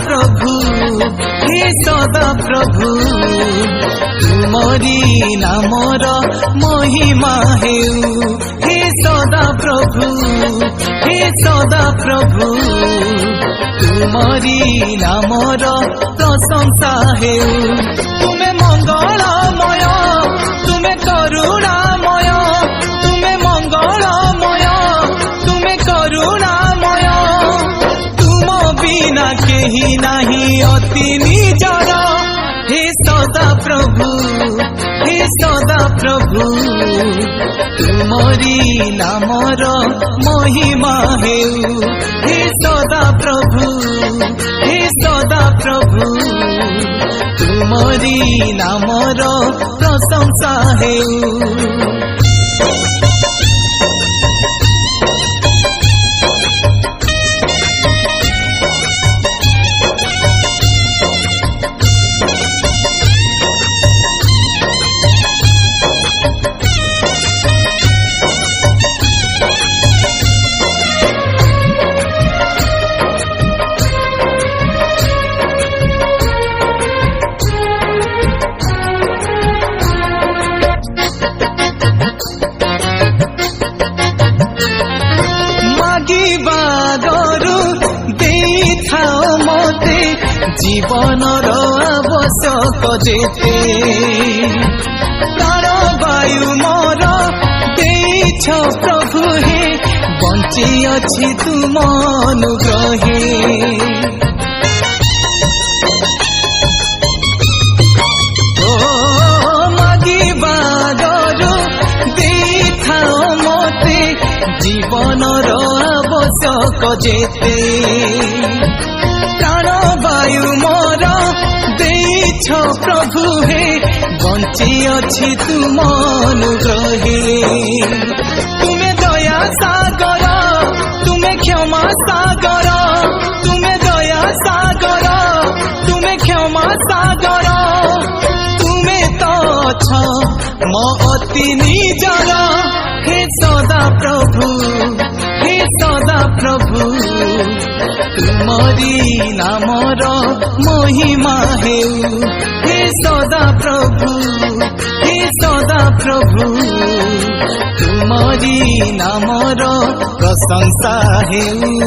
प्रभु हे सदा प्रभु तुमरी नामर महिमा हेउ हे सदा प्रभु हे सदा प्रभु तुमरी नामर प्रशंसा हेउ तुमे मंगलमय तुमे करुणामय तुमे मंगलमय तुमे करुणामय तुम बिना केही नाही अति निजर हे सदा प्रभु हे सदा प्रभु तुमरी नामर महिमा हेउ हे सदा प्रभु हे सदा प्रभु तुमरी नामर प्रशंसा हेउ जीवनर आवश्यक जेते प्राण वायु मोर देछ प्रभु हे बंची अछि तुम अनुग्रहे मागिबागरु देखाओ मते जीवनर आवश्यक जेते प्राण वायु मोर देछ प्रभु हे बंची अछि तुम अनुग्रहे तुमे दया सागर तुमे क्षमा सागर तुमे दया सागर तुमे क्षमा सागर तुमे तो छ मो अति निजर हे सदा प्रभु हे सदा प्रभु तुमरी नामर महिमा हेउ हे सदा प्रभु हे सदा प्रभु तुमरी नामर प्रशंसा हेउ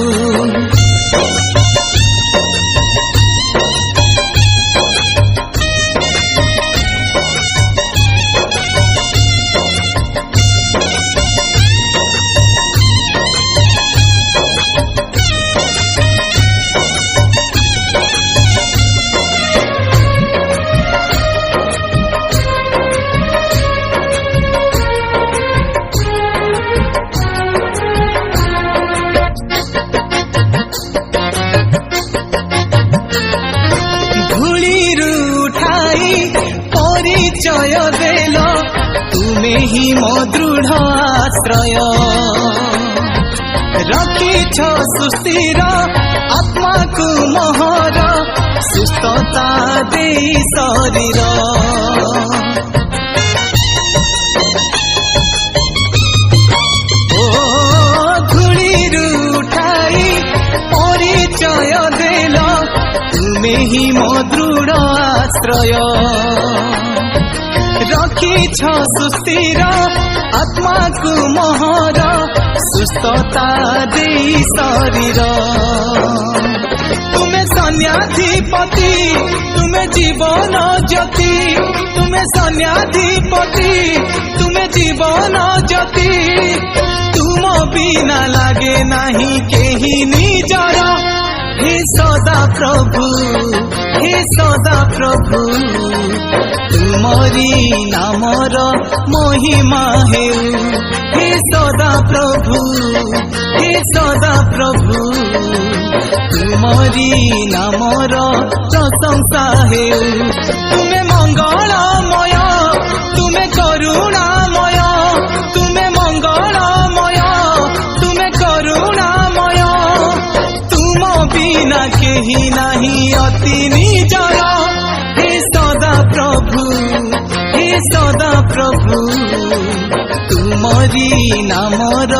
परिचय देल तुमे ही मो दृढ़ आश्रय रखिछ सुस्थिर आत्मा को मोहर सुस्थता दे शरीर धूलिरु उठाई परिचय देल तुमे ही मो दृढ़ आश्रय रखिछ सुस्थिर आत्मा को मोहर सुस्थता दे शरीर तुमे सन्याधिपति तुमे जीवन ज्योति तुमे सन्याधिपति तुमे जीवन ज्योति तुम बिना लागे नहीं केही निजर हे सदा प्रभु हे सदा प्रभु तुमरी नामर महिमा हेउ हे सदा प्रभु हे सदा प्रभु तुमरी नामर प्रशंसा हेउ तुमे मंगलमय तुमे करुणामय तुमे मंगलमय तुमे करुणामय तुम बिना केही नहीं अति निजर हे सदा प्रभु हे सदा प्रभु तुमरी नामर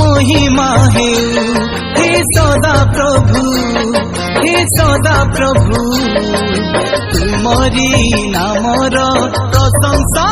महिमा हेउ हे सदा प्रभु हे सदा प्रभु तुमरी नामर प्रशंसा